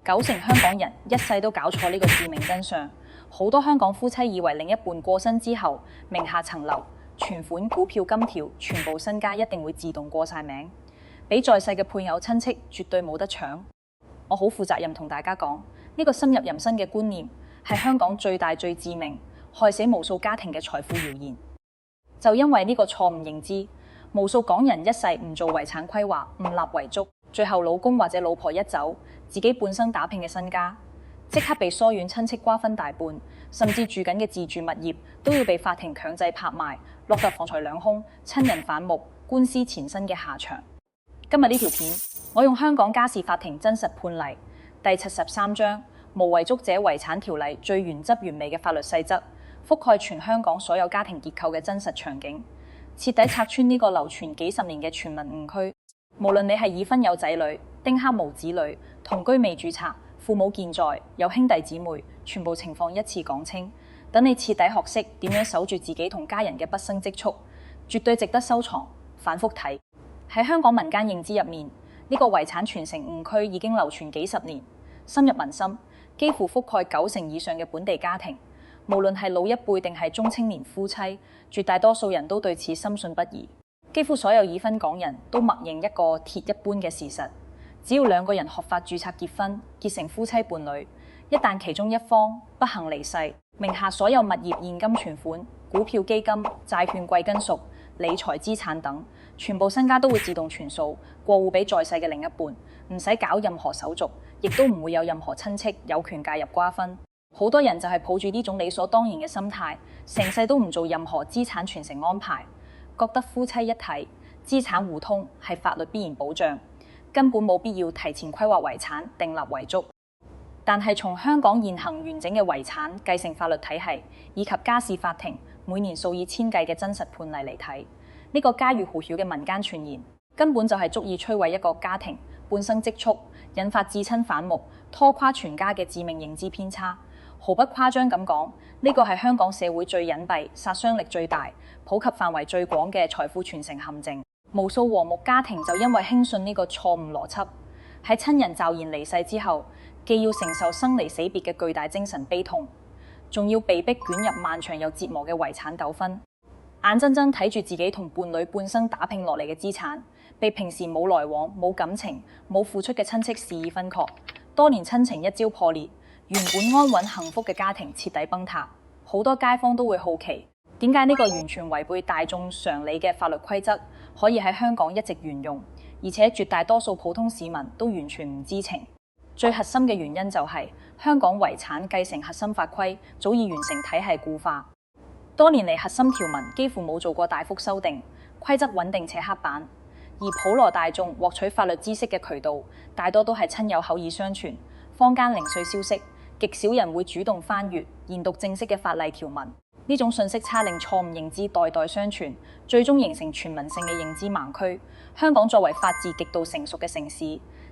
90%香港人一世都搞錯呢個致命真相。好多香港夫妻以為另一半過身之後，名下層樓、存款、股票、金條，全部身家一定會自動過晒名，比在世嘅配偶親戚絕對冇得搶。我好負責任同大家講，呢個深入人心嘅觀念係香港最大最致命，害死無數家庭嘅財富謠言。就因為呢個錯誤認知，無數港人一世唔做遺產規劃，唔立遺囑，最後老公或者老婆一走，自己半生打拼嘅身家即刻被疏遠親戚瓜分大半，甚至住緊嘅自住物業都要被法庭強制拍賣，落得房財兩空、親人反目、官司纏身嘅下場。今日呢條片，我用香港家事法庭真實判例第73章無遺囑者遺產條例最原汁原味嘅法律細則，覆蓋全香港所有家庭結構嘅真實場景，徹底拆穿呢個流傳幾十年嘅傳聞誤區。無論你係已婚有仔女、丁克無子女、同居未註冊、父母健在、有兄弟姊妹，全部情況一次講清，等你徹底學識點樣守住自己同家人嘅畢生積蓄，絕對值得收藏、反覆睇。喺香港民間認知入面，呢個遺產傳承誤區已經流傳幾十年，深入民心，幾乎覆蓋90%以上嘅本地家庭。無論係老一輩定係中青年夫妻，絕大多數人都對此深信不疑。幾乎所有已婚港人都默認一個鐵一般嘅事實，只要兩個人合法註冊結婚，結成夫妻伴侶，一旦其中一方不幸離世，名下所有物業、現金存款、股票基金、債券、貴金屬、理財資產等，全部身家都會自動全數過戶俾在世嘅另一半，唔使搞任何手續，亦都唔會有任何親戚有權介入瓜分。好多人就係抱住呢種理所當然嘅心態，成世都唔做任何資產傳承安排，覺得夫妻一體、資產互通係法律必然保障，根本冇必要提前規劃遺產、訂立遺囑。但係從香港現行完整嘅遺產繼承法律體系以及家事法庭每年數以千計嘅真實判例嚟睇，呢個家喻戶曉嘅民間傳言根本就係足以摧毀一個家庭半生積蓄，引發至親反目、拖垮全家嘅致命認知偏差。毫不誇張咁講，呢個係香港社會最隱蔽、殺傷力最大、普及範圍最廣嘅財富傳承陷阱。無數和睦家庭就因為輕信呢個錯誤邏輯，喺親人驟然離世之後，既要承受生離死別嘅巨大精神悲痛，仲要被迫捲入漫長又折磨嘅遺產糾紛，眼睜睜睇住自己同伴侶半生打拼落嚟嘅資產，被平時冇來往、冇感情、冇付出嘅親戚肆意分割，多年親情一朝破裂，原本安穩幸福嘅家庭徹底崩塌。好多街坊都會好奇，點解呢個完全違背大眾常理嘅法律規則可以喺香港一直沿用，而且絕大多數普通市民都完全唔知情。最核心嘅原因就係香港遺產繼承核心法規早已完成體系固化，多年嚟核心條文幾乎冇做過大幅修訂，規則穩定且刻板，而普羅大眾獲取法律知識嘅渠道大多都係親友口耳相傳、坊間零碎消息，極少人會主動翻閱研讀正式嘅法例條文。呢種信息差令錯誤認知代代相傳，最終形成全民性嘅認知盲區。香港作為法治極度成熟嘅城市，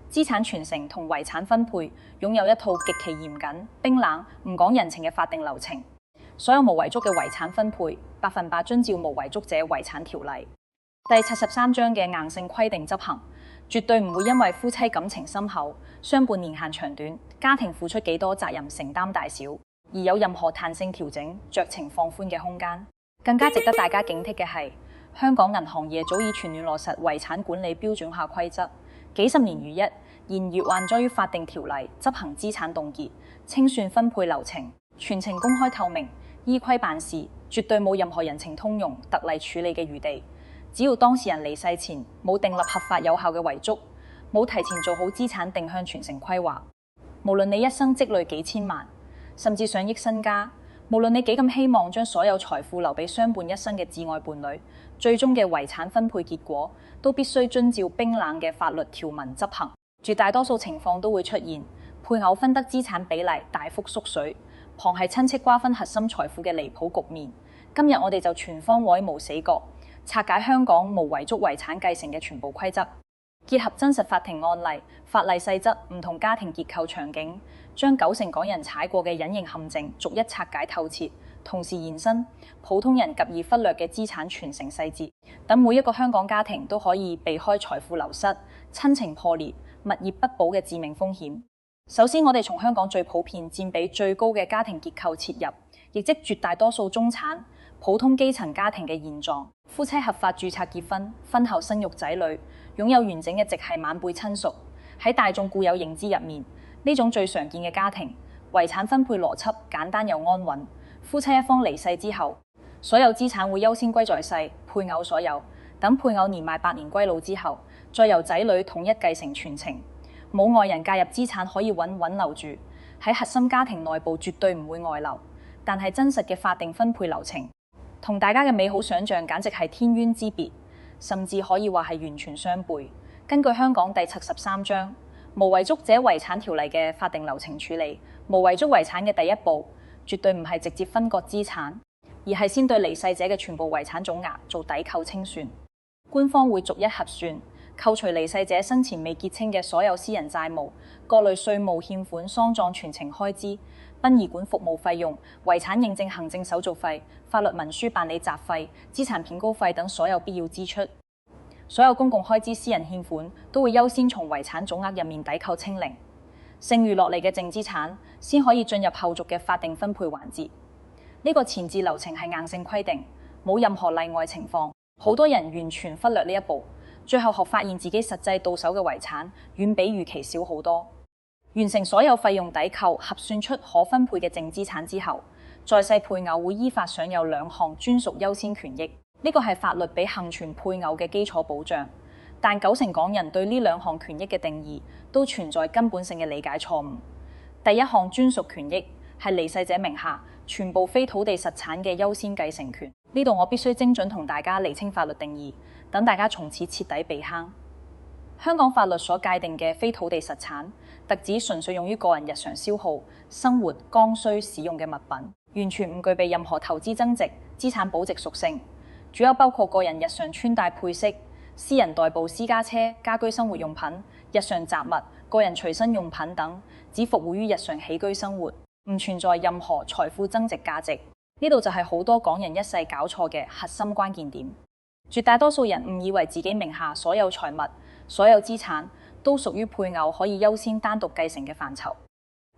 資產傳承同遺產分配擁有一套極其嚴謹、冰冷、唔講人情嘅法定流程。所有無遺囑嘅遺產分配100%遵照無遺囑者遺產條例第73章嘅硬性規定執行，絕對唔會因為夫妻感情深厚、相伴年限長短、家庭付出幾多、責任承擔大小，而有任何彈性調整、酌情放寬嘅空間。更加值得大家警惕嘅係，香港銀行業早已全面落實遺產管理標準化規則，幾十年如一，現越還咗於法定條例執行資產凍結、清算分配流程，全程公開透明，依規辦事，絕對冇任何人情通用、特例處理嘅餘地。只要當事人離世前冇訂立合法有效嘅遺囑，冇提前做好資產定向傳承規劃，無論你一生積累幾千萬，甚至上億身家，無論你幾咁希望將所有財富留俾相伴一生嘅摯愛伴侶，最終嘅遺產分配結果都必須遵照冰冷嘅法律條文執行。絕大多數情況都會出現配偶分得資產比例大幅縮水，旁係親戚瓜分核心財富嘅離譜局面。今日我哋就全方位無死角，拆解香港無遺囑遺產繼承嘅全部規則，結合真實法庭案例、法例細則、唔同家庭結構場景，將90%港人踩過嘅隱形陷阱逐一拆解透徹，同時延伸普通人及易忽略嘅資產傳承細節，等每一個香港家庭都可以避開財富流失、親情破裂、物業不保嘅致命風險。首先，我哋從香港最普遍、佔比最高嘅家庭結構切入，亦即絕大多數中產、普通基層家庭嘅現狀。夫妻合法註冊結婚，婚後生育仔女，擁有完整嘅直系晚輩親屬。喺大眾固有認知入面，呢種最常見嘅家庭，遺產分配邏輯簡單又安穩。夫妻一方離世之後，所有資產會優先歸在世，配偶所有。等配偶年邁8年歸老之後，再由仔女統一繼承傳承。冇外人介入，資產可以穩留住。喺核心家庭內部絕對唔會外流。但係真實嘅法定分配流程，同大家嘅美好想像簡直係天淵之別，甚至可以話係完全相悖。根據香港第73章無遺囑者遺產條例嘅法定流程處理，無遺囑遺產嘅第一步，絕對唔係直接分割資產，而係先對離世者嘅全部遺產總額做抵扣清算。官方會逐一核算，扣除離世者生前未結清嘅所有私人債務、各類稅務欠款、喪葬傳承開支、殯儀館服務費用、遺產認證行政手續費、法律文書辦理雜費、資產片高費等所有必要支出。所有公共開支、私人欠款都會優先從遺產總額入面抵扣清零，剩餘落嚟嘅淨資產先可以進入後續嘅法定分配環節。呢個前置流程係硬性規定，冇任何例外情況。好多人完全忽略呢一步，最後發現自己實際到手嘅遺產遠比預期少好多。完成所有費用抵扣，核算出可分配嘅淨資產之後，在世配偶會依法享有2項專屬優先權益。呢個係法律俾幸存配偶嘅基礎保障，但90%港人對呢2項權益嘅定義都存在根本性嘅理解錯誤。第一項專屬權益係離世者名下全部非土地實產嘅優先繼承權。呢度我必須精準同大家釐清法律定義，等大家從此徹底避坑。香港法律所界定嘅非土地實產，特指純粹用於個人日常消耗、生活剛需使用嘅物品，完全唔具備任何投資增值、資產保值屬性。主要包括個人日常穿戴配飾、私人代步私家車、家居生活用品、日常雜物、個人隨身用品等，只服務於日常起居生活，唔存在任何財富增值價值。呢度就係好多港人一世搞錯嘅核心關鍵點。絕大多數人誤以為自己名下所有財物、所有資產都屬於配偶可以優先單獨繼承嘅範疇，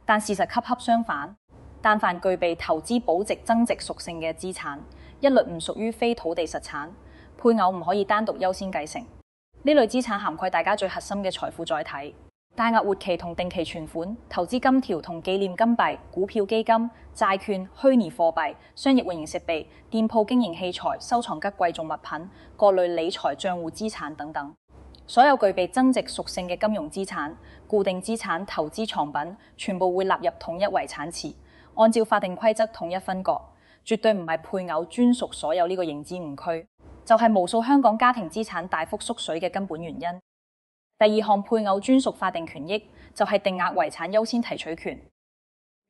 但事實恰恰相反。但凡具備投資保值增值屬性嘅資產，一律唔屬於非土地實產，配偶唔可以單獨優先繼承。呢類資產涵蓋大家最核心嘅財富載體。大額活期同定期存款、投資金條同紀念金幣、股票基金、債券、虛擬貨幣、商業運營設備、店鋪經營器材、收藏吉貴重物品、各類理財帳戶資產等等，所有具備增值屬性嘅金融資產、固定資產、投資藏品，全部會納入統一遺產池，按照法定規則統一分割，絕對唔係配偶專屬所有呢個認知誤區，就係無數香港家庭資產大幅縮水嘅根本原因。第2項配偶專屬法定權益就係定額遺產優先提取權。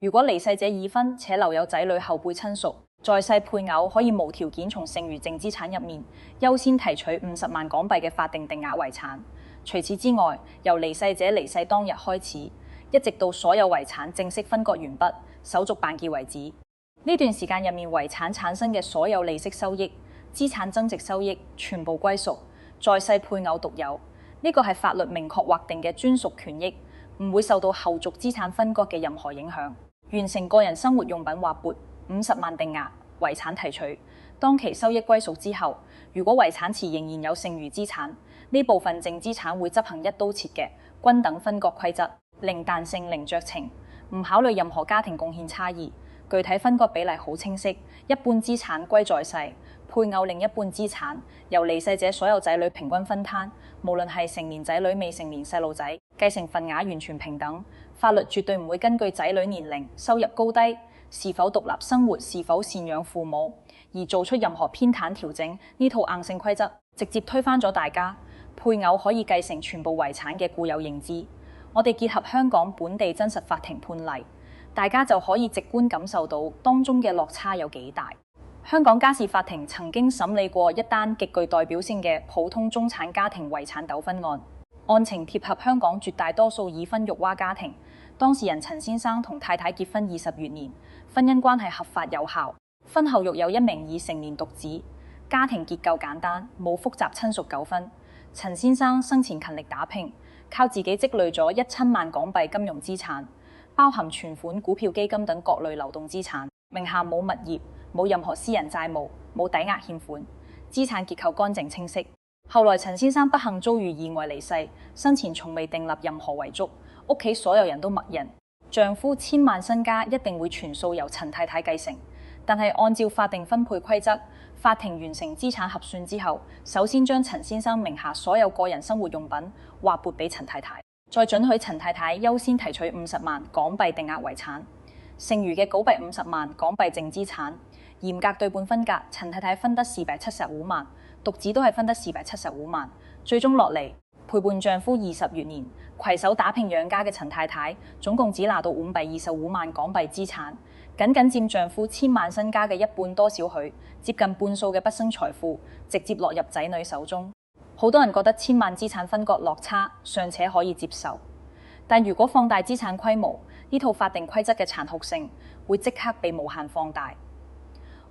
如果離世者已婚且留有仔女後輩親屬，在世配偶可以無條件從剩餘淨資產入面優先提取50萬港幣嘅法定定額遺產。除此之外，由離世者離世當日開始，一直到所有遺產正式分割完畢、手續辦結為止，呢段時間入面遺產產生嘅所有利息收益、資產增值收益，全部歸屬在世配偶獨有。呢個係法律明確劃定嘅專屬權益，唔會受到後續資產分割嘅任何影響。完成個人生活用品劃撥50萬定額遺產提取，當其收益歸屬之後，如果遺產池仍然有剩餘資產，呢部分淨資產會執行一刀切嘅均等分割規則，零彈性、零酌情，唔考慮任何家庭貢獻差異。具體分割比例好清晰，一半資產歸在世，配偶另一半資產由離世者所有仔女平均分攤，無論係成年仔女、未成年細路仔，繼承份額完全平等。法律絕對唔會根據仔女年齡、收入高低、是否獨立生活、是否贍養父母而做出任何偏袒調整。呢套硬性規則直接推翻咗大家配偶可以繼承全部遺產嘅固有認知。我哋結合香港本地真實法庭判例，大家就可以直觀感受到當中嘅落差有幾大。香港家事法庭曾經審理過一單極具代表性嘅普通中產家庭遺產糾紛案，案情貼合香港絕大多數已婚育娃家庭。當事人陳先生同太太結婚20餘年，婚姻關係合法有效，婚後育有1名已成年獨子，家庭結構簡單，冇複雜親屬糾紛。陳先生生前勤力打拼，靠自己積累咗1000萬港幣金融資產，包含存款、股票基金等各類流動資產，名下冇物業，冇任何私人債務，冇抵押欠款，資產結構乾淨清晰。後來陳先生不幸遭遇意外離世，生前從未訂立任何遺囑，屋企所有人都默認丈夫1000萬身家一定會全數由陳太太繼承。但係按照法定分配規則，法庭完成資產核算之後，首先將陳先生名下所有個人生活用品劃撥俾陳太太，再准許陳太太優先提取50萬港幣定額遺產，剩餘嘅950萬港幣淨資產，嚴格對半分割，陳太太分得475萬，獨子都係分得475萬，最終落嚟陪伴丈夫20餘年，攜手打拼養家嘅陳太太，總共只拿到525萬港幣資產，僅僅佔丈夫1000萬身家嘅一半多少許，接近半數嘅畢生財富直接落入仔女手中。好多人覺得1000萬資產分割落差尚且可以接受，但如果放大資產規模，呢套法定規則嘅殘酷性會即刻被無限放大。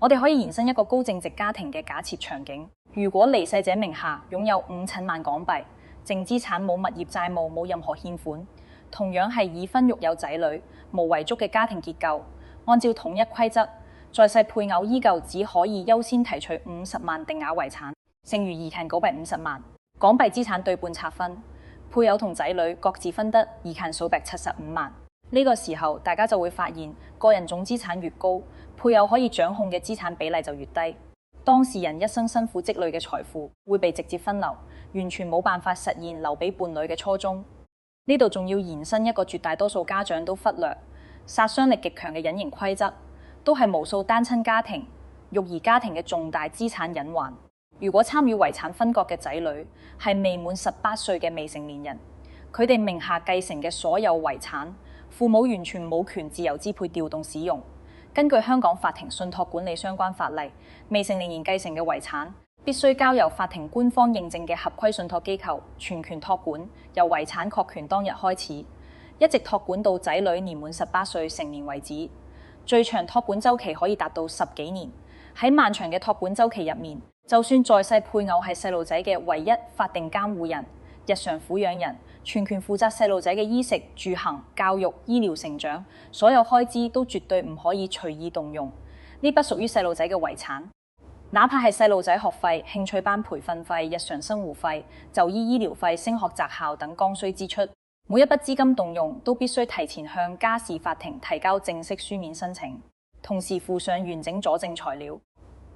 我哋可以延伸一個高淨值家庭嘅假設場景，如果離世者名下擁有5,000萬港幣，淨資產冇物業債務，冇任何欠款，同樣係已婚育有仔女，無遺囑嘅家庭結構，按照統一規則，在世配偶依舊只可以優先提取50萬定額遺產，剩餘二近950萬港幣資產對半拆分，配偶同仔女各自分得二近75萬。呢個時候，大家就會發現，個人總資產越高，配偶可以掌控嘅資產比例就越低。當事人一生辛苦積累嘅財富會被直接分流，完全冇辦法實現留俾伴侶嘅初衷。呢度仲要延伸一個絕大多數家長都忽略、殺傷力極強嘅隱形規則，都係無數單親家庭、育兒家庭嘅重大資產隱患。如果參與遺產分割嘅仔女係未滿18歲嘅未成年人，佢哋名下繼承嘅所有遺產，父母完全冇權自由支配調動使用。根據香港法庭信託管理相關法例，未成年人繼承嘅遺產必須交由法庭官方認證嘅合規信託機構全權託管，由遺產確權當日開始，一直託管到仔女年滿18歲成年為止。最長託管週期可以達到10幾年。喺漫長嘅託管週期入面，就算在世配偶係細路仔嘅唯一法定監護人、日常撫養人，全權負責細路仔嘅衣食住行、教育、醫療成長，所有開支都絕對唔可以隨意動用。呢筆屬於細路仔嘅遺產，哪怕係細路仔學費、興趣班培訓費、日常生活費、就醫醫療費、升學擇校等剛需支出，每一筆資金動用都必須提前向家事法庭提交正式書面申請，同時附上完整佐證材料，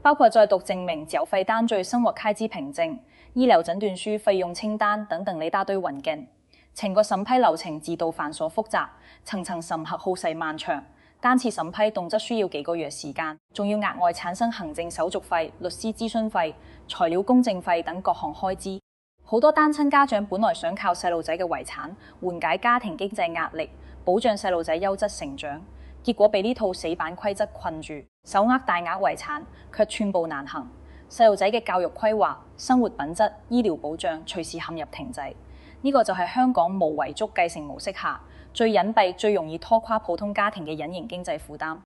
包括在讀證明、繳費單據、生活開支憑證、醫療診斷書、費用清單等等呢大堆文件。整個審批流程自導繁瑣複雜，層層審核耗時漫長，單次審批動輒需要幾個月時間，仲要額外產生行政手續費、律師諮詢費、材料公證費等各項開支。好多單親家長本來想靠細路仔嘅遺產緩解家庭經濟壓力，保障細路仔優質成長，結果被呢套死板規則困住，手握大額遺產卻寸步難行。細路仔嘅教育規劃、生活品質、醫療保障隨時陷入停滯。呢個就係香港無遺囑繼承模式下最隱蔽、最容易拖垮普通家庭嘅隱形經濟負擔。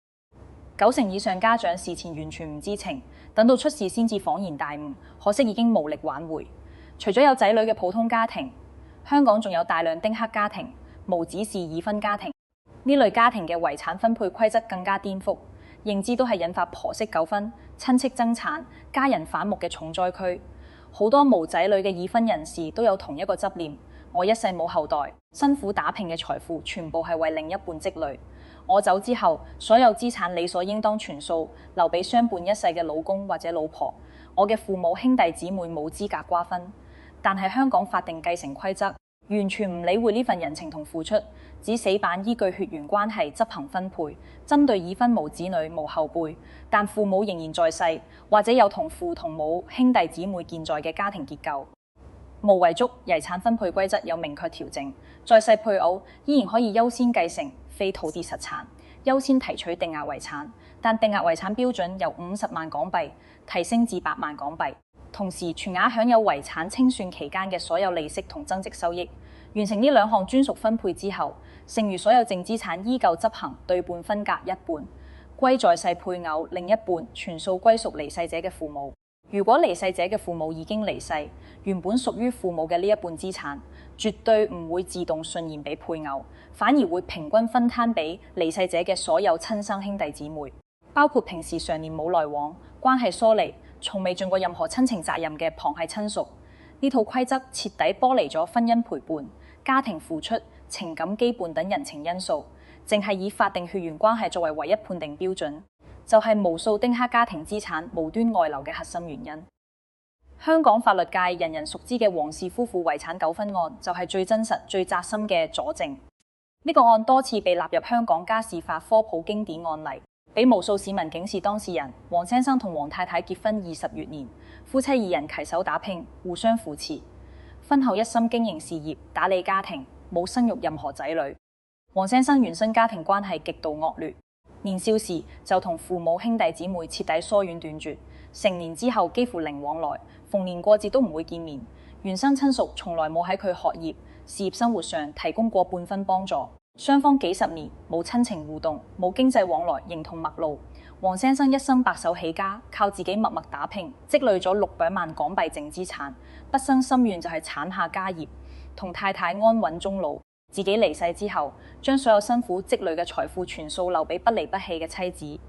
90%以上家長事前完全唔知情，等到出事先至恍然大悟，可惜已經無力挽回。除咗有仔女嘅普通家庭，香港仲有大量丁克家庭、無子嗣已婚家庭。呢類家庭嘅遺產分配規則更加顛覆，認知都係引發婆媳糾紛、親戚爭產、家人反目嘅重災區。好多無仔女嘅已婚人士都有同一個執念：我一世冇後代，辛苦打拼嘅財富全部係為另一半積累。我走之後，所有資產理所應當全數留俾相伴一世嘅老公或者老婆。我嘅父母兄弟姊妹冇資格瓜分。但係香港法定繼承規則完全唔理會呢份人情同付出，只死板依據血緣關係執行分配，針對已婚無子女無後輩，但父母仍然在世或者有同父同母兄弟姊妹健在嘅家庭結構。無遺囑遺產分配規則有明確調整，在世配偶依然可以優先繼承非土地實產，優先提取定額遺產，但定額遺產標準由50萬港幣提升至8萬港幣。同時，全額享有遺產清算期間嘅所有利息同增值收益。完成呢兩項專屬分配之後，剩餘所有淨資產依舊執行對半分割一半，歸在世配偶，另一半全數歸屬離世者嘅父母。如果離世者嘅父母已經離世，原本屬於父母嘅呢一半資產，絕對唔會自動順延俾配偶，反而會平均分攤俾離世者嘅所有親生兄弟姊妹，包括平時常年冇來往、關係疏離、從未盡過任何親情責任嘅旁系親屬。呢套規則徹底剝離咗婚姻陪伴、家庭付出、情感羈絆等人情因素，淨係以法定血緣關係作為唯一判定標準，就係無數丁克家庭資產無端外流嘅核心原因。香港法律界人人熟知嘅黃氏夫婦遺產糾紛案就係最真實、最扎心嘅佐證。呢個案多次被納入香港家事法科普經典案例，俾無數市民警示當事人。黃先生同黃太太結婚20餘年，夫妻二人攜手打拼，互相扶持，婚後一心經營事業、打理家庭，冇生育任何仔女。黃先生原生家庭關係極度惡劣，年少時就同父母兄弟姊妹徹底疏遠斷絕，成年之後幾乎零往來，逢年過節都唔會見面。原生親屬從來冇喺佢學業、事業生活上提供過半分幫助，雙方幾十年冇親情互動，冇經濟往來，形同陌路。黃先生一生白手起家，靠自己默默打拼，積累咗600萬港幣淨資產，畢生心願就係產下家業，同太太安穩終老。自己離世之後，將所有辛苦積累嘅財富全數留俾不離不棄嘅妻子，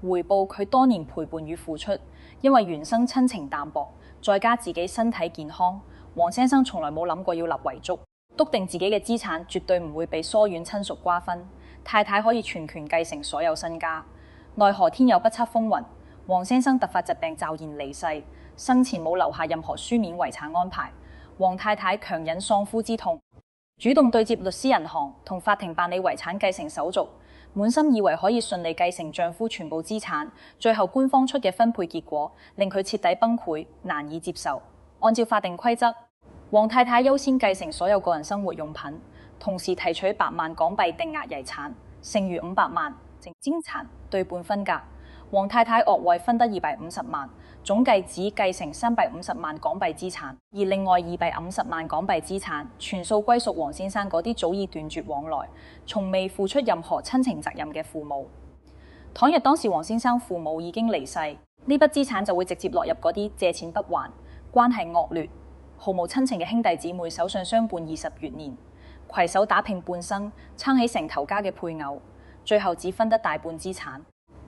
回報佢多年陪伴與付出。因為原生親情淡薄，再加自己身體健康，黃先生從來冇諗過要立遺囑，篤定自己嘅資產絕對唔會被疏遠親屬瓜分，太太可以全權繼承所有身家。奈何天有不測風雲，黃先生突發疾病驟然離世，生前冇留下任何書面遺產安排。黃太太強忍喪夫之痛，主動對接律師銀行同法庭辦理遺產繼承手續，滿心以為可以順利繼承丈夫全部資產，最後官方出嘅分配結果令佢徹底崩潰，難以接受。按照法定規則，黃太太優先繼承所有個人生活用品，同時提取100萬港幣定額遺產，剩餘500萬淨資產對半分割。黃太太額外分得250萬，總計只繼承350萬港幣資產，而另外250萬港幣資產全數歸屬黃先生嗰啲早已斷絕往來、從未付出任何親情責任嘅父母。倘若當時黃先生父母已經離世，呢筆資產就會直接落入嗰啲借錢不還、關係惡劣、毫無親情嘅兄弟姊妹手上相伴20餘年，攜手打拼半生、撐起成頭家嘅配偶，最後只分得大半資產。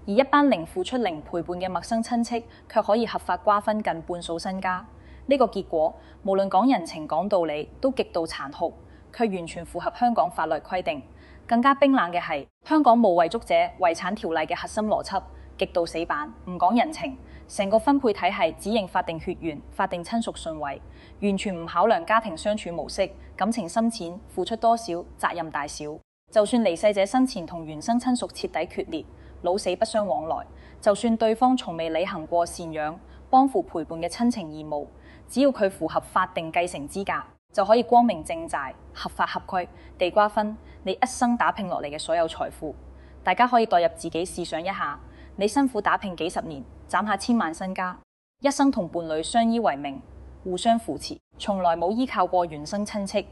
而一班零付出零陪伴嘅陌生親戚，卻可以合法瓜分近半數身家。呢個結果，無論講人情講道理，都極度殘酷，卻完全符合香港法律規定。更加冰冷嘅係，香港無遺囑者遺產條例嘅核心邏輯，極度死板，唔講人情，成個分配體系只認法定血緣、法定親屬順位，完全唔考量家庭相處模式、感情深淺、付出多少、責任大小。就算離世者生前同原生親屬徹底決裂，老死不相往來，就算對方從未履行過贍養、幫扶陪伴嘅親情義務，只要佢符合法定繼承資格，就可以光明正大、合法合規地瓜分你一生打拼落嚟嘅所有財富。大家可以代入自己試想一下，你辛苦打拼幾十年，賺下千萬身家，一生同伴侶相依為命，互相扶持，從來冇依靠過原生親戚，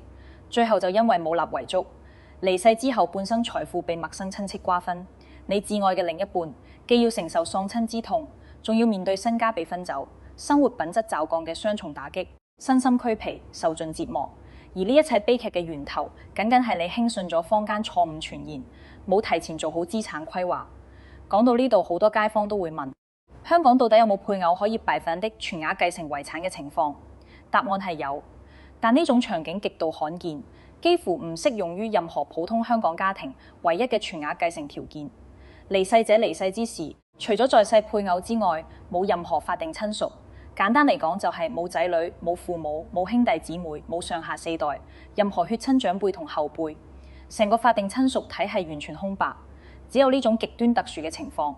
最後就因為冇立遺囑，離世之後半生財富被陌生親戚瓜分。你至愛嘅另一半既要承受喪親之痛，仲要面對身家被分走、生活品質驟降嘅雙重打擊，身心俱疲，受盡折磨。而呢一切悲劇嘅源頭，僅僅係你輕信咗坊間錯誤傳言，冇提前做好資產規劃。講到呢度，好多街坊都會問：香港到底有冇配偶可以擺份的全額繼承遺產嘅情況？答案係有，但呢種場景極度罕見，幾乎唔適用於任何普通香港家庭唯一嘅全額繼承條件。離世者離世之時，除咗在世配偶之外，冇任何法定親屬。簡單嚟講，就係冇仔女、冇父母、冇兄弟姊妹、冇上下4代，任何血親長輩同後輩，成個法定親屬體系完全空白。只有呢種極端特殊嘅情況，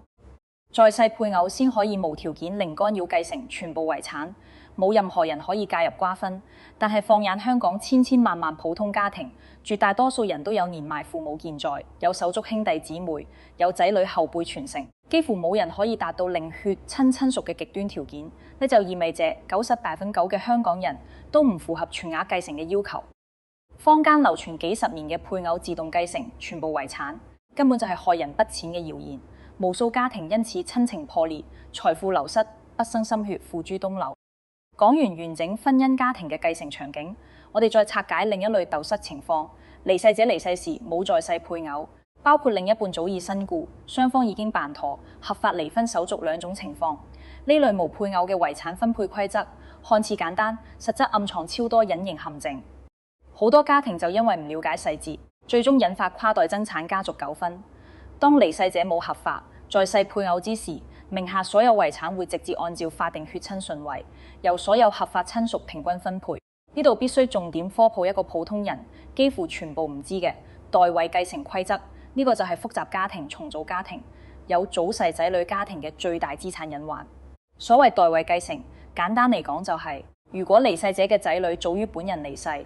在世配偶先可以無條件零干擾繼承全部遺產，冇任何人可以介入瓜分。但係放眼香港千千萬萬普通家庭，絕大多數人都有年邁父母健在，有手足兄弟姊妹，有仔女後輩傳承，幾乎冇人可以達到零血親親屬嘅極端條件。呢就意味着98%嘅香港人都唔符合全額繼承嘅要求。坊間流傳幾十年嘅配偶自動繼承全部遺產，根本就係害人不淺嘅謠言。無數家庭因此親情破裂、財富流失、不生心血付諸東流。講完整婚姻家庭嘅繼承場景，我哋再拆解另一類鬥失情況：離世者離世時冇在世配偶，包括另一半早已身故，雙方已經辦妥合法離婚手續兩種情況。呢類無配偶嘅遺產分配規則看似簡單，實則暗藏超多隱形陷阱。好多家庭就因為唔了解細節，最終引發跨代爭產家族糾紛。當離世者冇合法在世配偶之時，名下所有遺產會直接按照法定血親順位，由所有合法親屬平均分配。呢度必須重點科普一個普通人幾乎全部唔知嘅代位繼承規則。呢個就係複雜家庭、重組家庭、有早逝仔女家庭嘅最大資產隱患。所謂代位繼承，簡單嚟講就係，如果離世者嘅仔女早於本人離世，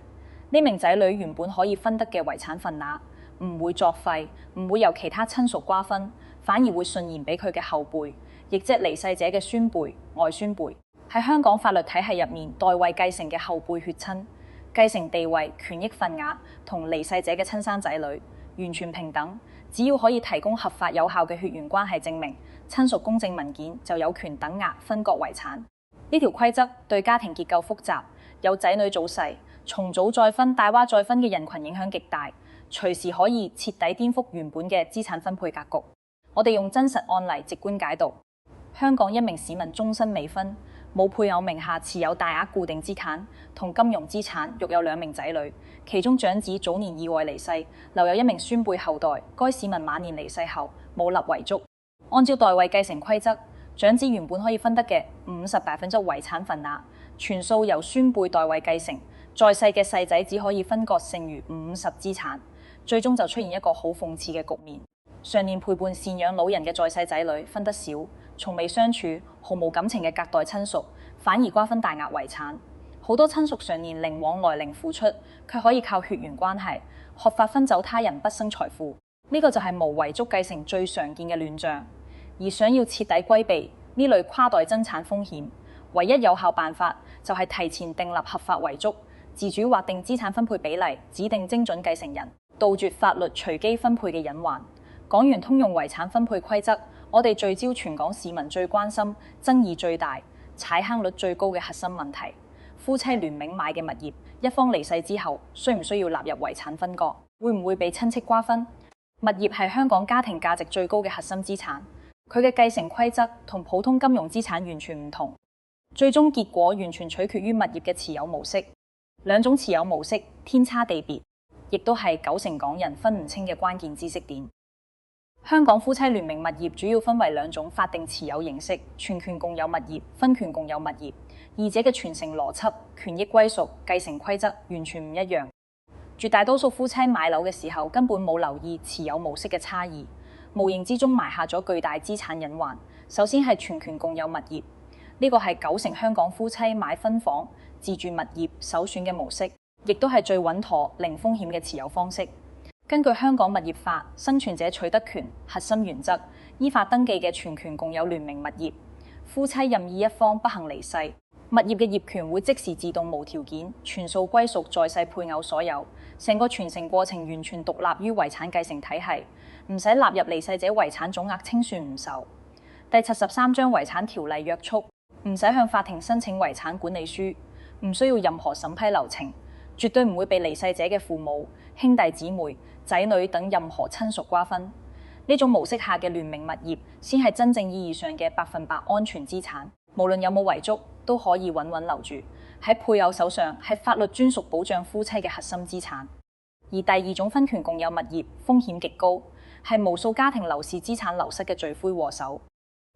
呢名仔女原本可以分得嘅遺產份額唔會作廢，唔會由其他親屬瓜分，反而會順延俾佢嘅後輩，亦即離世者嘅孫輩、外孫輩。喺香港法律體系入面，代位繼承嘅後輩血親繼承地位、權益份額同離世者嘅親生仔女完全平等，只要可以提供合法有效嘅血緣關係證明、親屬公證文件，就有權等額分割遺產。呢條規則對家庭結構複雜、有仔女早逝、重組再婚、帶娃再婚嘅人群影響極大，隨時可以徹底顛覆原本嘅資產分配格局。我哋用真實案例直觀解讀。香港一名市民終身未婚，冇配偶名下持有大額固定資產同金融資產，育有兩名仔女，其中長子早年意外離世，留有一名孫輩後代。該市民晚年離世後冇立遺囑。按照代位繼承規則，長子原本可以分得嘅50%遺產份額，全數由孫輩代位繼承，在世嘅細仔只可以分割剩餘50資產，最終就出現一個好諷刺嘅局面。常年陪伴贍養老人嘅在世仔女分得少，從未相處、毫無感情嘅隔代親屬反而瓜分大額遺產。好多親屬常年零往來零付出，卻可以靠血緣關係合法分走他人畢生財富。呢個就係無遺囑繼承最常見嘅亂象。而想要徹底規避呢類跨代爭產風險，唯一有效辦法就係提前訂立合法遺囑，自主劃定資產分配比例，指定精準繼承人，杜絕法律隨機分配嘅隱患。講完通用遺產分配規則，我哋聚焦全港市民最關心、爭議最大、踩坑率最高嘅核心問題：夫妻聯名買嘅物業，一方離世之後，需唔需要納入遺產分割？會唔會被親戚瓜分？物業係香港家庭價值最高嘅核心資產，佢嘅繼承規則同普通金融資產完全唔同，最終結果完全取決於物業嘅持有模式。兩種持有模式天差地別，亦都係90%港人分唔清嘅關鍵知識點。香港夫妻聯名物業主要分為兩種法定持有形式：全權共有物業、分權共有物業。二者嘅傳承邏輯、權益歸屬、繼承規則完全唔一樣。絕大多數夫妻買樓嘅時候根本冇留意持有模式嘅差異，無形之中埋下咗巨大資產隱患。首先係全權共有物業，呢個係90%香港夫妻買分房、自住物業首選嘅模式，亦都係最穩妥、零風險嘅持有方式。根據香港物業法，生存者取得權核心原則，依法登記嘅全權共有聯名物業，夫妻任意一方不幸離世，物業嘅業權會即時自動無條件全數歸屬在世配偶所有，成個傳承過程完全獨立於遺產繼承體系，唔使納入離世者遺產總額清算唔受。第73章遺產條例約束，唔使向法庭申請遺產管理書，唔需要任何審批流程，絕對唔會被離世者嘅父母、兄弟姊妹、仔女等任何親屬瓜分。呢種模式下嘅聯名物業，先係真正意義上嘅100%安全資產，無論有冇遺囑，都可以穩穩留住喺配偶手上，係法律專屬保障夫妻嘅核心資產。而第二種分權共有物業風險極高，係無數家庭樓市資產流失嘅罪魁禍首。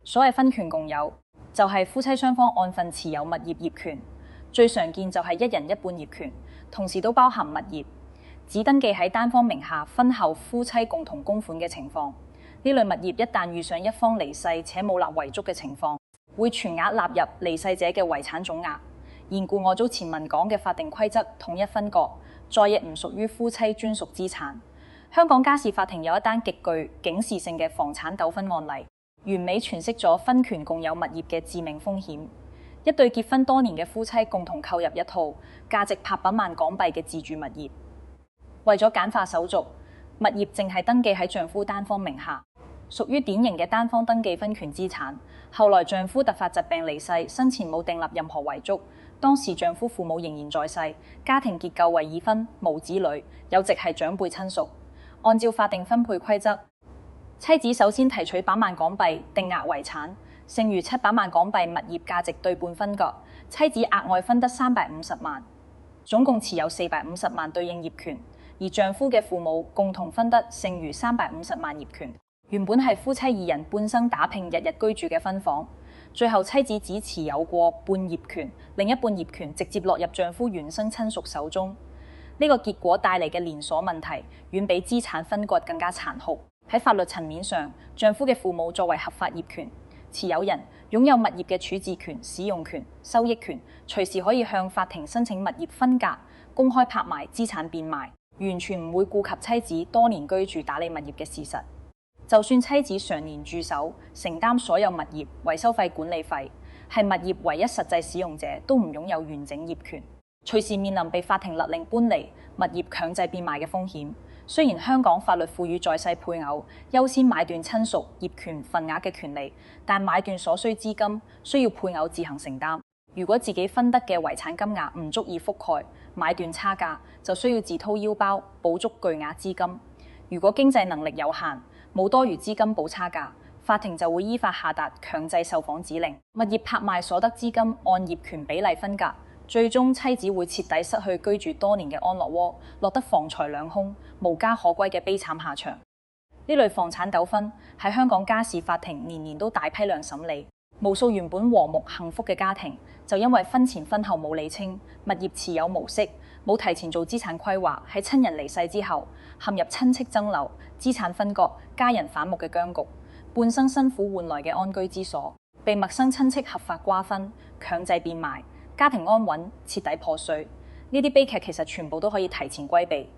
所謂分權共有，就係夫妻雙方按份持有物業業權，最常見就係一人一半業權，同時都包含物業，只登記喺單方名下，婚後夫妻共同供款嘅情況。呢類物業一旦遇上一方離世且冇立遺囑嘅情況，會全額納入離世者嘅遺產總額。現故我早前文講嘅法定規則統一分割，再亦唔屬於夫妻專屬資產。香港家事法庭有一單極具警示性嘅房產糾紛案例，完美詮釋咗分權共有物業嘅致命風險。一對結婚多年嘅夫妻共同購入一套價值800萬港幣嘅自住物業，為咗簡化手續，物業淨係登記喺丈夫單方名下。屬於典型嘅單方登記分權資產。後來丈夫突發疾病離世，生前冇訂立任何遺囑。當時丈夫父母仍然在世，家庭結構為已婚無子女，有直系長輩親屬。按照法定分配規則，妻子首先提取8萬港幣定額遺產，剩餘700萬港幣物業價值對半分割，妻子額外分得350萬，總共持有450萬對應業權，而丈夫嘅父母共同分得剩餘350萬業權。原本係夫妻2人半生打拼、日日居住嘅分房，最後妻子只持有過半業權，另一半業權直接落入丈夫原生親屬手中。呢個結果帶嚟嘅連鎖問題，遠比資產分割更加殘酷。喺法律層面上，丈夫嘅父母作為合法業權持有人，擁有物業嘅處置權、使用權、收益權，隨時可以向法庭申請物業分隔、公開拍賣、資產變賣，完全唔會顧及妻子多年居住打理物業嘅事實。就算妻子常年駐守，承擔所有物業維修費、管理費，係物業唯一實際使用者，都唔擁有完整業權，隨時面臨被法庭勒令搬離、物業強制變賣嘅風險。雖然香港法律賦予在世配偶優先買斷親屬業權份額嘅權利，但買斷所需資金需要配偶自行承擔。如果自己分得嘅遺產金額唔足以覆蓋買斷差價，就需要自掏腰包補足巨額資金。如果經濟能力有限，冇多餘資金補差價，法庭就會依法下達強制受訪指令。物業拍賣所得資金按業權比例分隔，最終妻子會徹底失去居住多年嘅安樂窩，落得房財兩空、無家可歸嘅悲慘下場。呢類房產糾紛喺香港家事法庭年年都大批量審理，無數原本和睦幸福嘅家庭，就因為婚前婚後冇理清物業持有模式，冇提前做資產規劃，喺親人離世之後，陷入親戚爭流、資產分割、家人反目嘅僵局，半生辛苦換來嘅安居之所，被陌生親戚合法瓜分、強制變賣，家庭安穩徹底破碎。呢啲悲劇其實全部都可以提前規避。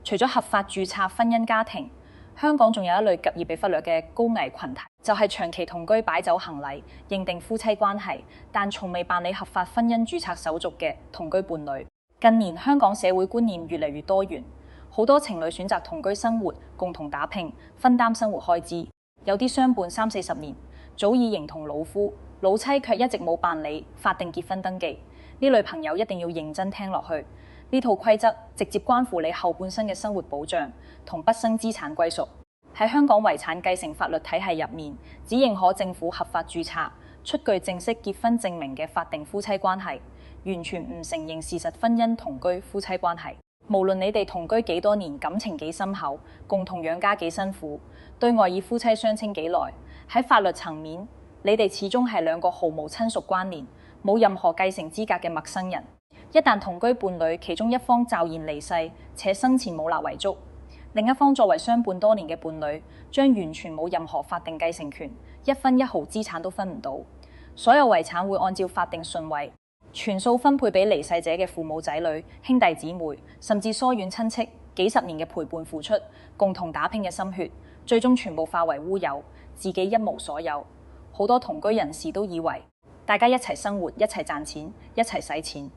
除咗合法註冊婚姻家庭，香港仲有一類極易被忽略嘅高危群體，就係長期同居擺酒行禮，認定夫妻關係，但從未辦理合法婚姻註冊手續嘅同居伴侶。近年香港社會觀念越嚟越多元，好多情侶選擇同居生活，共同打拼，分擔生活開支。有啲相伴30-40年，早已形同老夫，老妻卻一直冇辦理法定結婚登記。呢類朋友一定要認真聽落去，呢套規則直接關乎你後半生嘅生活保障同畢生資產歸屬。喺香港遺產繼承法律體系入面，只認可政府合法註冊、出具正式結婚證明嘅法定夫妻關係，完全唔承認事實婚姻同居夫妻關係。無論你哋同居幾多年，感情幾深厚，共同養家幾辛苦，對外以夫妻相稱幾耐，喺法律層面，你哋始終係兩個毫無親屬關聯、冇任何繼承資格嘅陌生人。一旦同居伴侶其中一方驟然離世，且生前冇立遺囑，另一方作為相伴多年嘅伴侶，將完全冇任何法定繼承權，一分一毫資產都分唔到。所有遺產會按照法定順位，全數分配俾離世者嘅父母、仔女、兄弟姊妹，甚至疏遠親戚，幾十年嘅陪伴付出，共同打拼嘅心血，最終全部化為烏有，自己一無所有。好多同居人士都以為大家一齊生活、一齊賺錢、一齊使錢，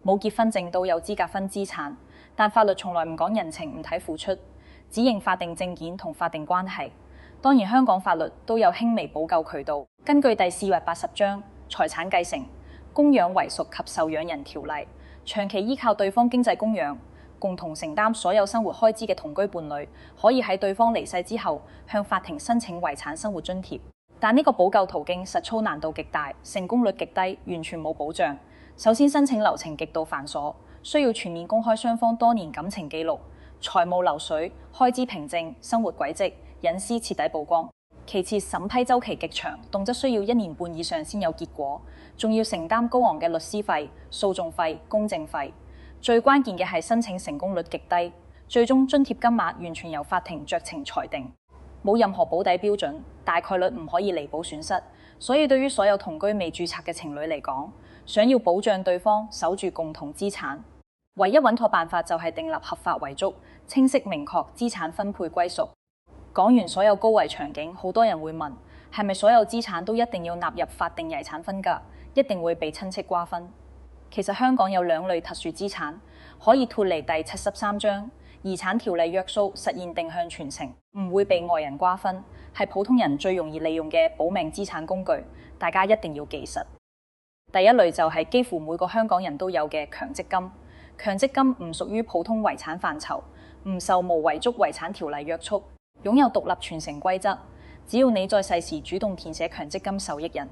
冇結婚證都有資格分資產，但法律從來唔講人情，唔睇付出，只認法定證件同法定關係。當然香港法律都有輕微補救渠道，根據第480章財產繼承、供養遺屬及受養人條例，長期依靠對方經濟供養，共同承擔所有生活開支嘅同居伴侶，可以喺對方離世之後向法庭申請遺產生活津貼。但呢個補救途徑實操難度極大，成功率極低，完全冇保障。首先申請流程極度繁瑣，需要全面公開雙方多年感情記錄、財務流水、開支憑證、生活軌跡、隱私徹底曝光。其次，審批週期極長，動輒需要1年半以上先有結果，仲要承擔高昂嘅律師費、訴訟費、公證費。最關鍵嘅係申請成功率極低，最終津貼金額完全由法庭酌情裁定，冇任何保底標準，大概率唔可以彌補損失。所以對於所有同居未註冊嘅情侶嚟講，想要保障對方守住共同資產，唯一穩妥辦法就係訂立合法遺囑，清晰明確資產分配歸屬。講完所有高危場景，好多人會問，係咪所有資產都一定要納入法定遺產分割，一定會被親戚瓜分？其實香港有2類特殊資產可以脫離第73章遺產條例約束，實現定向傳承，唔會被外人瓜分。係普通人最容易利用嘅保命資產工具，大家一定要記實。第一類就係幾乎每個香港人都有嘅強積金。強積金唔屬於普通遺產範疇，唔受無遺囑遺產條例約束，擁有獨立傳承規則。只要你在世時主動填寫強積金受益人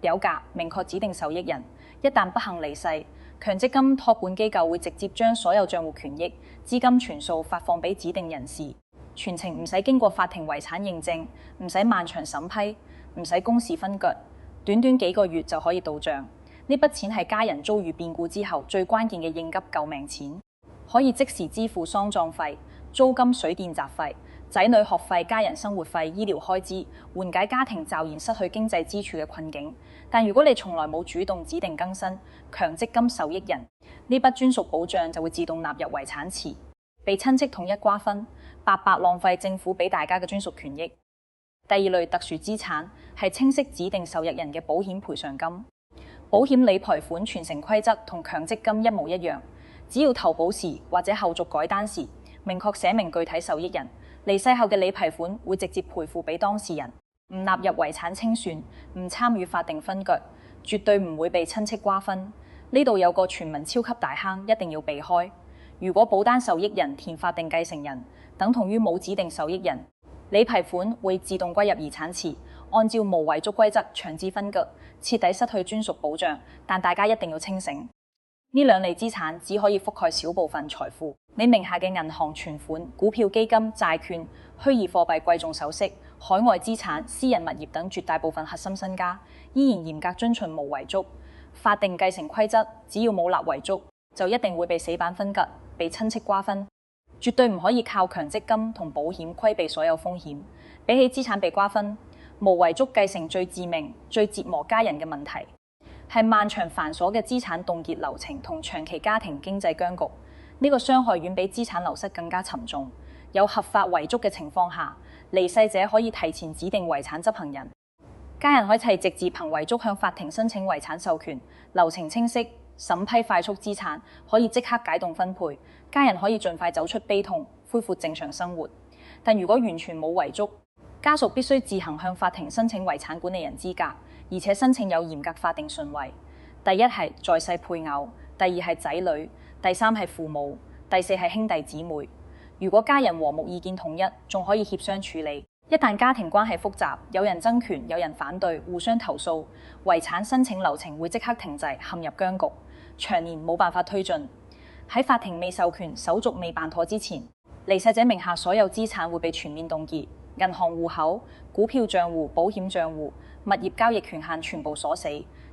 表格，明確指定受益人，一旦不幸離世，強積金託管機構會直接將所有賬戶權益、資金全數發放俾指定人士，全程唔使經過法庭遺產認證，唔使漫長審批，唔使公事分割，短短幾個月就可以到帳。呢筆錢係家人遭遇變故之後最關鍵嘅應急救命錢，可以即時支付喪葬費、租金、水電雜費、仔女學費、家人生活費、醫療開支，緩解家庭驟然失去經濟支柱嘅困境。但如果你從來冇主動指定更新強積金受益人，呢筆專屬保障就會自動納入遺產池，被親戚統一瓜分，白白浪費政府俾大家嘅專屬權益。第二類特殊資產係清晰指定受益人嘅保險賠償金。保險理賠款傳承規則同強積金一模一樣，只要投保時或者後續改單時，明確寫明具體受益人，離世後嘅理賠款會直接賠付俾當事人，唔納入遺產清算，唔參與法定分割，絕對唔會被親戚瓜分。呢度有個傳聞超級大坑，一定要避開。如果保單受益人填法定繼承人，等同於冇指定受益人，理賠款會自動歸入遺產池，按照無遺囑規則強制分割，徹底失去專屬保障。但大家一定要清醒，呢兩類資產只可以覆蓋小部分財富。你名下嘅銀行存款、股票基金、債券、虛擬貨幣、貴重首飾、海外資產、私人物業等絕大部分核心身家，依然嚴格遵循無遺囑法定繼承規則。只要冇立遺囑，就一定會被死板分割，被親戚瓜分。絕對唔可以靠強積金同保險規避所有風險。比起資產被瓜分，無遺囑繼承最致命、最折磨家人嘅問題，係漫長繁瑣嘅資產凍結流程同長期家庭經濟僵局。呢個傷害遠比資產流失更加沉重。有合法遺囑嘅情況下，離世者可以提前指定遺產執行人，家人可以直接憑遺囑向法庭申請遺產授權，流程清晰，審批快速，資產可以即刻解凍分配，家人可以盡快走出悲痛，恢復正常生活。但如果完全冇遺囑，家屬必須自行向法庭申請遺產管理人資格，而且申請有嚴格法定順位。第一係在世配偶，第二係仔女，第三係父母，第四係兄弟姊妹。如果家人和睦意見統一，仲可以協商處理。一旦家庭關係複雜，有人爭權，有人反對，互相投訴，遺產申請流程會即刻停滯，陷入僵局，長年冇辦法推進。喺法庭未授權、手續未辦妥之前，離世者名下所有資產會被全面凍結，銀行戶口、股票賬戶、保險賬戶、物業交易權限全部鎖死，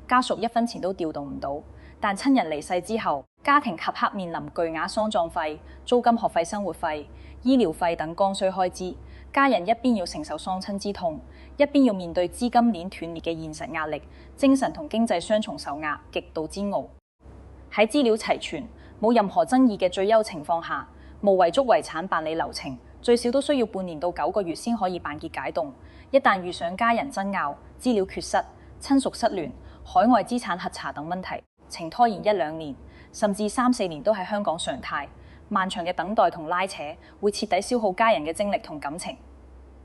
家屬一分錢都調動唔到。但親人離世之後，家庭即刻面臨巨額喪葬費、租金、學費、生活費、醫療費等剛需開支。家人一邊要承受喪親之痛，一邊要面對資金鏈斷裂嘅現實壓力，精神同經濟雙重受壓，極度煎熬。喺資料齊全、冇任何爭議嘅最優情況下，無遺囑遺產辦理流程最少都需要半年到9個月先可以辦結解凍。一旦遇上家人爭拗、資料缺失、親屬失聯、海外資產核查等問題，情拖延1-2年，甚至3-4年都係香港常態。漫長嘅等待同拉扯會徹底消耗家人嘅精力同感情，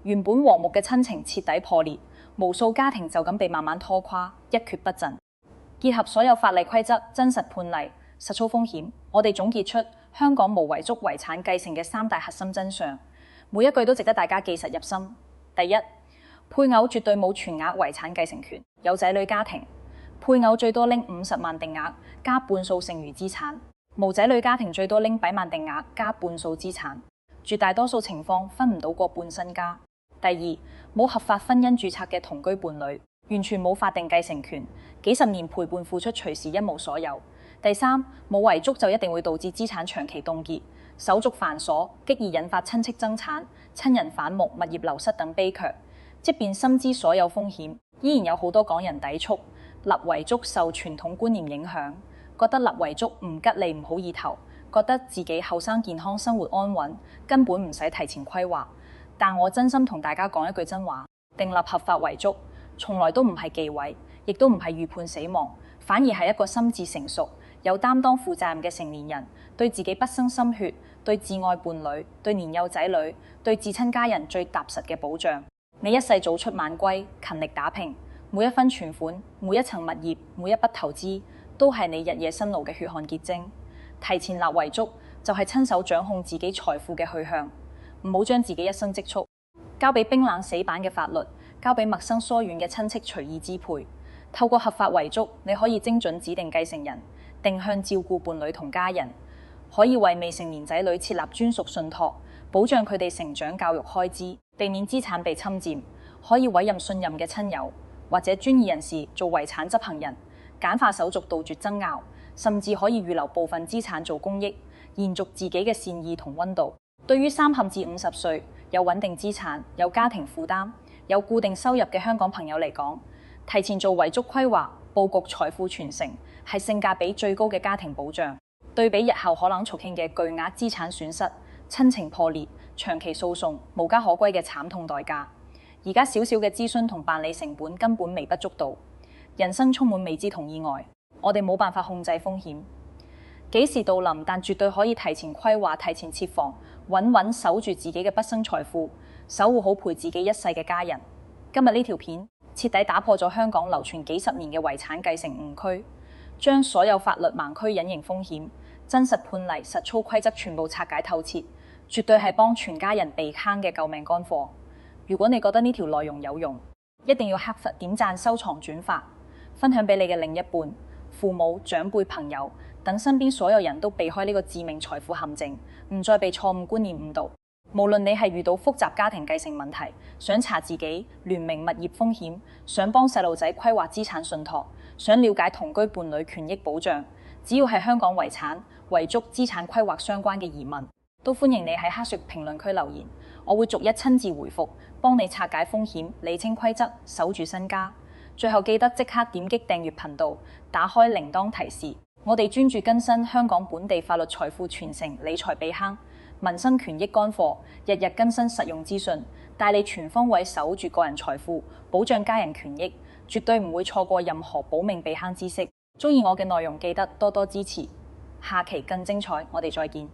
原本和睦嘅親情徹底破裂，無數家庭就咁被慢慢拖垮，一蹶不振。結合所有法例規則、真實判例、實操風險，我哋總結出香港無遺囑遺產繼承嘅3大核心真相，每一句都值得大家記實入心。第一，配偶絕對冇全額遺產繼承權。有仔女家庭，配偶最多拎50萬定額加半數剩餘資產。無仔女家庭最多拎100萬定額加半數資產，絕大多數情況分唔到過半身家。第二，冇合法婚姻註冊嘅同居伴侶，完全冇法定繼承權，幾十年陪伴付出隨時一無所有。第三，冇遺囑就一定會導致資產長期凍結，手續繁瑣，極易引發親戚爭產、親人反目、物業流失等悲劇。即便深知所有風險，依然有好多港人抵觸。立遺囑受傳統觀念影響，覺得立遺囑唔吉利，唔好意頭，覺得自己後生健康，生活安穩，根本唔使提前規劃。但我真心同大家講一句真話，訂立合法遺囑從來都唔係忌諱，亦都唔係預判死亡，反而係一個心智成熟、有擔當、負責任嘅成年人對自己畢生心血、對摯愛伴侶、對年幼仔女、對至親家人最踏實嘅保障。你一世早出晚歸，勤力打拼，每一分存款，每一層物業，每一筆投資，都係你日夜辛勞嘅血汗結晶。提前立遺囑就係親手掌控自己財富嘅去向，唔好將自己一生積蓄交俾冰冷死板嘅法律，交俾陌生疏遠嘅親戚隨意支配。透過合法遺囑，你可以精準指定繼承人，定向照顧伴侶同家人，可以為未成年仔女設立專屬信託，保障佢哋成長教育開支，避免資產被侵佔。可以委任信任嘅親友或者專業人士做遺產執行人，簡化手續，杜絕爭拗，甚至可以預留部分資產做公益，延續自己嘅善意同溫度。對於30至50歲有穩定資產、有家庭負擔、有固定收入嘅香港朋友嚟講，提前做遺囑規劃、佈局財富傳承，係性價比最高嘅家庭保障。對比日後可能重慶嘅巨額資產損失、親情破裂、長期訴訟、無家可歸嘅慘痛代價，而家少少嘅諮詢同辦理成本根本微不足道。人生充滿未知同意外，我哋冇辦法控制風險，幾時到臨，但絕對可以提前規劃、提前設防，穩穩守住自己嘅畢生財富，守護好陪自己一世嘅家人。今日呢條片徹底打破咗香港流傳幾十年嘅遺產繼承誤區，將所有法律盲區、隱形風險、真實判例、實操規則全部拆解透徹，絕對係幫全家人避坑嘅救命乾貨。如果你覺得呢條內容有用，一定要刻意點讚、收藏、轉發，分享俾你嘅另一半、父母、長輩、朋友，等身邊所有人都避開呢個致命財富陷阱，唔再被錯誤觀念誤導。無論你係遇到複雜家庭繼承問題，想查自己聯名物業風險，想幫細路仔規劃資產信託，想了解同居伴侶權益保障，只要係香港遺產、遺囑、資產規劃相關嘅疑問，都歡迎你喺黑雪評論區留言，我會逐一親自回覆，幫你拆解風險、理清規則、守住身家。最後記得即刻點擊訂閱頻道，打開鈴鐺提示。我哋專注更新香港本地法律財富傳承、理財避坑、民生權益乾貨，日日更新實用資訊，帶你全方位守住個人財富，保障家人權益，絕對唔會錯過任何保命避坑知識。鍾意我嘅內容記得多多支持，下期更精彩，我哋再見。